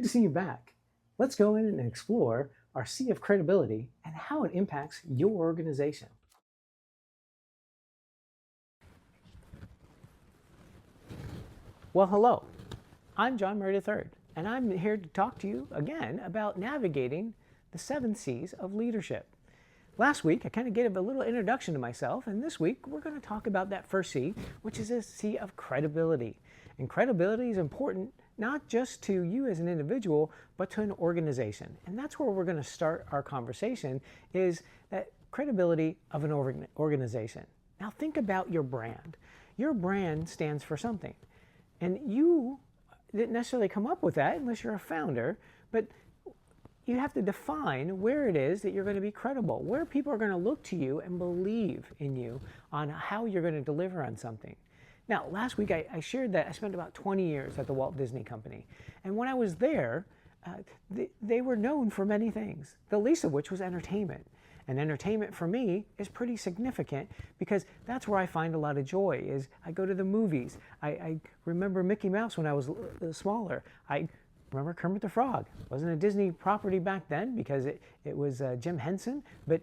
good to see you back. Let's go in and explore our sea of credibility and how it impacts your organization. Well, hello. I'm John Murray III, and I'm here to talk to you again about navigating the 7 C's of leadership. Last week, I kind of gave a little introduction to myself, and this week we're going to talk about that first C, which is a C of credibility. And credibility is important not just to you as an individual, but to an organization. And that's where we're going to start our conversation, is that credibility of an organization. Now think about your brand. Your brand stands for something. And you didn't necessarily come up with that unless you're a founder, but you have to define where it is that you're going to be credible, where people are going to look to you and believe in you on how you're going to deliver on something. Now, last week I shared that I spent about 20 years at the Walt Disney Company. And when I was there, they were known for many things, the least of which was entertainment. And entertainment for me is pretty significant because that's where I find a lot of joy. Is I go to the movies. I remember Mickey Mouse when I was smaller. I remember Kermit the Frog. It wasn't a Disney property back then because it was Jim Henson, but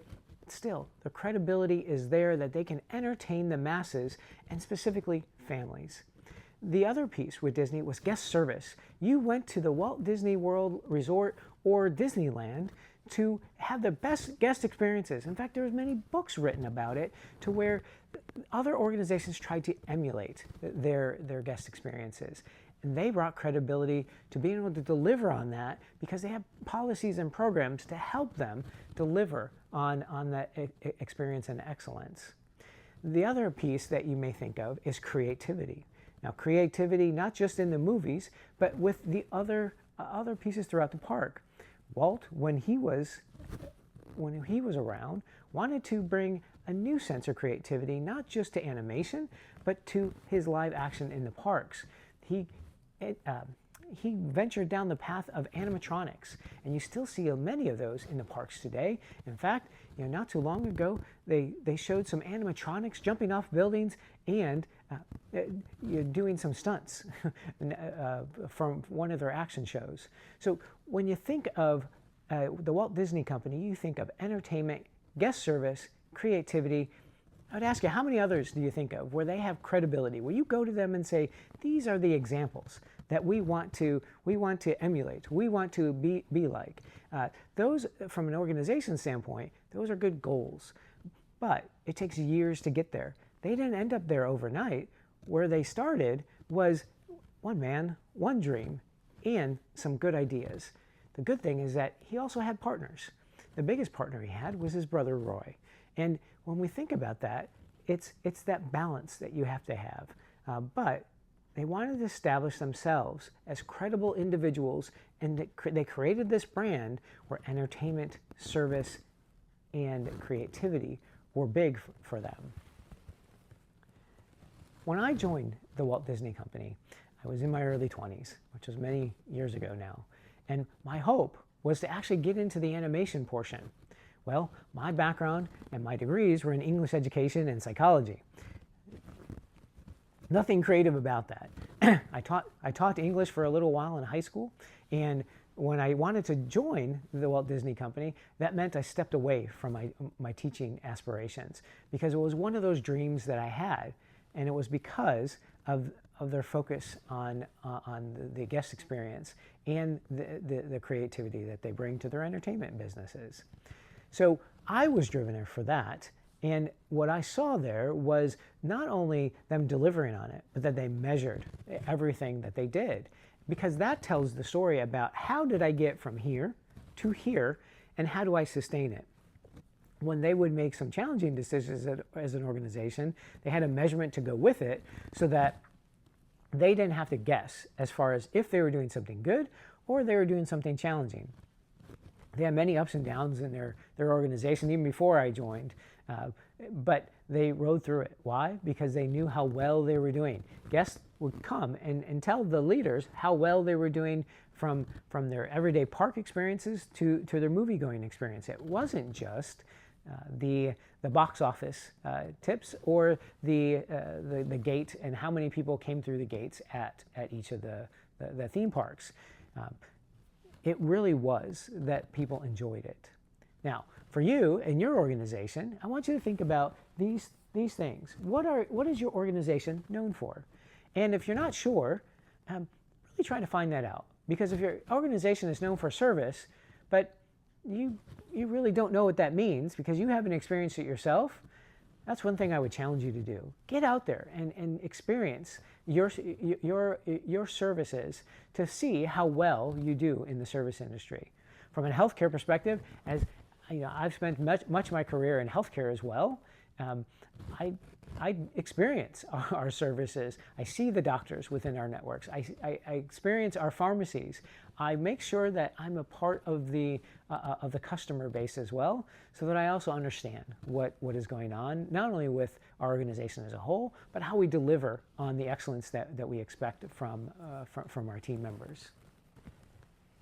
still, the credibility is there that they can entertain the masses and specifically families. The other piece with Disney was guest service. You went to the Walt Disney World Resort or Disneyland to have the best guest experiences. In fact, there's many books written about it to where other organizations tried to emulate their guest experiences. And they brought credibility to being able to deliver on that because they have policies and programs to help them deliver on that experience and excellence. The other piece that you may think of is creativity. Now, creativity not just in the movies, but with the other pieces throughout the park. Walt, when he was around, wanted to bring a new sense of creativity, not just to animation, but to his live action in the parks. He ventured down the path of animatronics, and you still see many of those in the parks today. In fact, not too long ago, they showed some animatronics jumping off buildings and doing some stunts from one of their action shows. So when you think of the Walt Disney Company, you think of entertainment, guest service, creativity. I'd ask you, how many others do you think of where they have credibility, where you go to them and say, these are the examples that we want to emulate, we want to be like. Those, from an organization standpoint, those are good goals. But it takes years to get there. They didn't end up there overnight. Where they started was one man, one dream, and some good ideas. The good thing is that he also had partners. The biggest partner he had was his brother Roy. And when we think about that, it's that balance that you have to have. But they wanted to establish themselves as credible individuals, and they created this brand where entertainment, service, and creativity were big for them. When I joined the Walt Disney Company, I was in my early 20s, which was many years ago now. And my hope was to actually get into the animation portion. Well, my background and my degrees were in English education and psychology. Nothing creative about that. I taught English for a little while in high school, and when I wanted to join the Walt Disney Company, that meant I stepped away from my teaching aspirations because it was one of those dreams that I had, and it was because of their focus on the guest experience and the creativity that they bring to their entertainment businesses. So I was driven for that, and what I saw there was not only them delivering on it, but that they measured everything that they did, because that tells the story about how did I get from here to here, and how do I sustain it. When they would make some challenging decisions as an organization, they had a measurement to go with it so that they didn't have to guess as far as if they were doing something good or they were doing something challenging. They had many ups and downs in their organization even before I joined, but they rode through it. Why? Because they knew how well they were doing. Guests would come and tell the leaders how well they were doing from their everyday park experiences to their movie-going experience. It wasn't just the box office tips or the gate and how many people came through the gates at each of the theme parks. it really was that people enjoyed it. Now, for you and your organization, I want you to think about these things. What is your organization known for? And if you're not sure, really try to find that out. Because if your organization is known for service, but you really don't know what that means because you haven't experienced it yourself, that's one thing I would challenge you to do. Get out there and experience your services to see how well you do in the service industry. From a healthcare perspective, as you know, I've spent much of my career in healthcare as well. I experience our services. I see the doctors within our networks. I experience our pharmacies. I make sure that I'm a part of the customer base as well, so that I also understand what is going on, not only with our organization as a whole, but how we deliver on the excellence that we expect from our team members.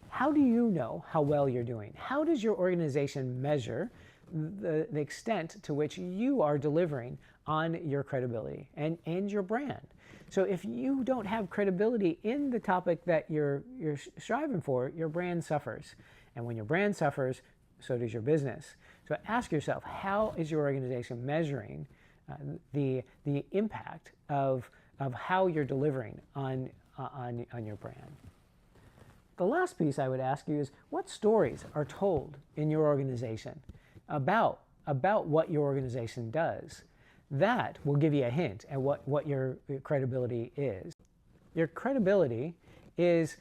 How do you know how well you're doing? How does your organization measure the extent to which you are delivering on your credibility and your brand? So if you don't have credibility in the topic that you're striving for, your brand suffers. And when your brand suffers, so does your business. So ask yourself, how is your organization measuring the impact of how you're delivering on your brand? The last piece I would ask you is, what stories are told in your organization about what your organization does? That will give you a hint at what your credibility is. Your credibility is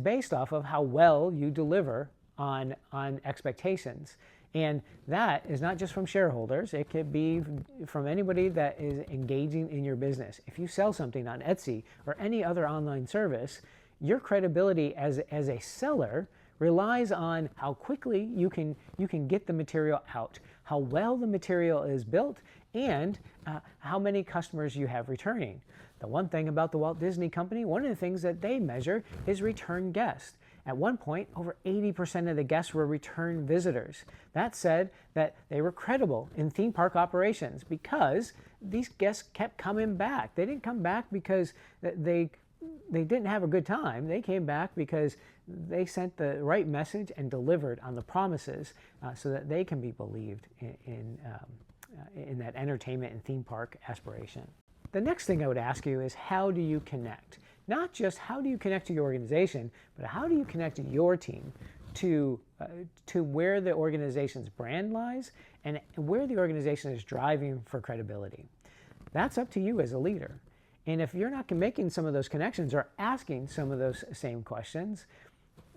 based off of how well you deliver on expectations. And that is not just from shareholders. It could be from anybody that is engaging in your business. If you sell something on Etsy or any other online service, your credibility as a seller relies on how quickly you can get the material out, how well the material is built, and how many customers you have returning. The one thing about the Walt Disney Company, one of the things that they measure is return guests. At one point, over 80% of the guests were return visitors. That said that they were credible in theme park operations because these guests kept coming back. They didn't come back because they didn't have a good time. They came back because they sent the right message and delivered on the promises so that they can be believed in that entertainment and theme park aspiration. The next thing I would ask you is, how do you connect? Not just how do you connect to your organization, but how do you connect to your team to where the organization's brand lies and where the organization is driving for credibility. That's up to you as a leader. And if you're not making some of those connections or asking some of those same questions,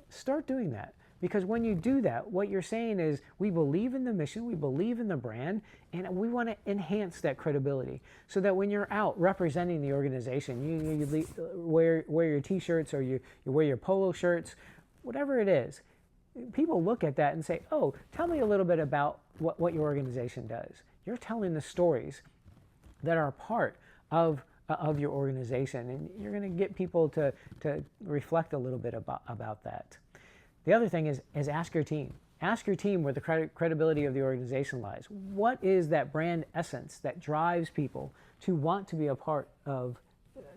start doing that. Because when you do that, what you're saying is, we believe in the mission, we believe in the brand, and we want to enhance that credibility so that when you're out representing the organization, you wear your t-shirts or you wear your polo shirts, whatever it is, people look at that and say, oh, tell me a little bit about what your organization does. You're telling the stories that are part of your organization, and you're going to get people to reflect a little bit about that. The other thing is ask your team. Ask your team where the credibility of the organization lies. What is that brand essence that drives people to want to be a part of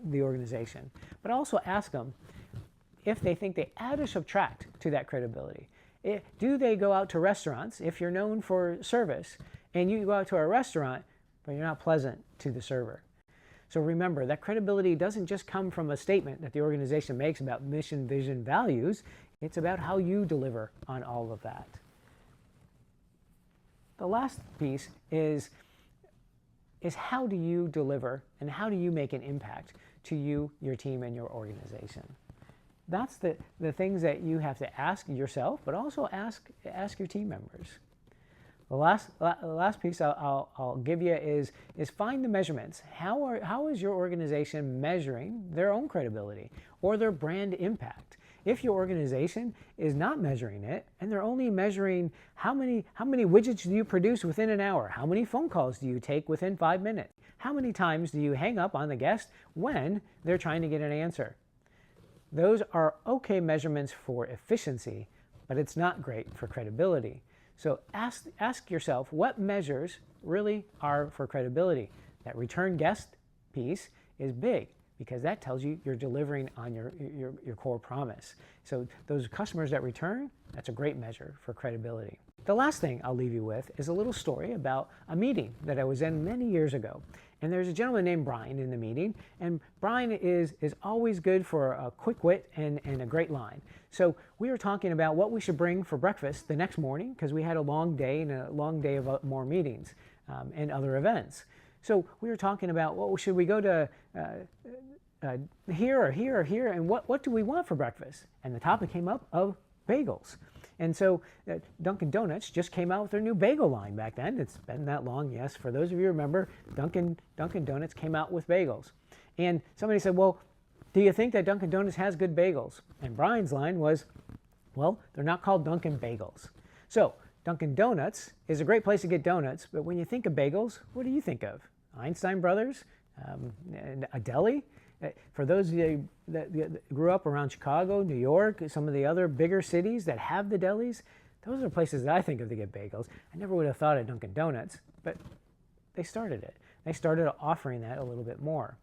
the organization? But also ask them if they think they add or subtract to that credibility. Do they go out to restaurants, if you're known for service, and you go out to a restaurant, but you're not pleasant to the server? So remember, that credibility doesn't just come from a statement that the organization makes about mission, vision, values. It's about how you deliver on all of that. The last piece is how do you deliver and how do you make an impact to you, your team, and your organization? That's the things that you have to ask yourself, but also ask your team members. The last piece I'll give you is find the measurements. How is your organization measuring their own credibility or their brand impact? If your organization is not measuring it, and they're only measuring how many widgets do you produce within an hour, how many phone calls do you take within 5 minutes, how many times do you hang up on the guest when they're trying to get an answer? Those are okay measurements for efficiency, but it's not great for credibility. So ask yourself, what measures really are for credibility? That return guest piece is big because that tells you you're delivering on your core promise. So those customers that return, that's a great measure for credibility. The last thing I'll leave you with is a little story about a meeting that I was in many years ago. And there's a gentleman named Brian in the meeting, and Brian is always good for a quick wit and a great line. So we were talking about what we should bring for breakfast the next morning, because we had a long day and a long day of more meetings and other events. So we were talking about, well, should we go to here or here or here, and what do we want for breakfast? And the topic came up of bagels. And so Dunkin' Donuts just came out with their new bagel line back then. It's been that long, yes. For those of you who remember, Dunkin' Donuts came out with bagels. And somebody said, well, do you think that Dunkin' Donuts has good bagels? And Brian's line was, well, they're not called Dunkin' Bagels. So Dunkin' Donuts is a great place to get donuts, but when you think of bagels, what do you think of? Einstein Brothers? A deli? For those of you that grew up around Chicago, New York, some of the other bigger cities that have the delis, those are places that I think of to get bagels. I never would have thought of Dunkin' Donuts, but they started it. They started offering that a little bit more.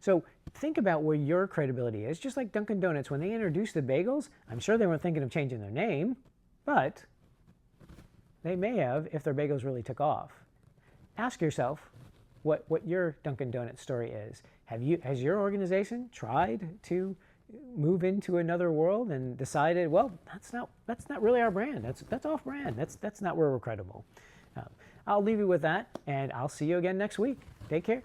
So think about where your credibility is. Just like Dunkin' Donuts, when they introduced the bagels, I'm sure they weren't thinking of changing their name, but they may have if their bagels really took off. Ask yourself what your Dunkin' Donuts story is. Has your organization tried to move into another world and decided, well, that's not really our brand. That's off brand. That's not where we're credible. I'll leave you with that, and I'll see you again next week. Take care.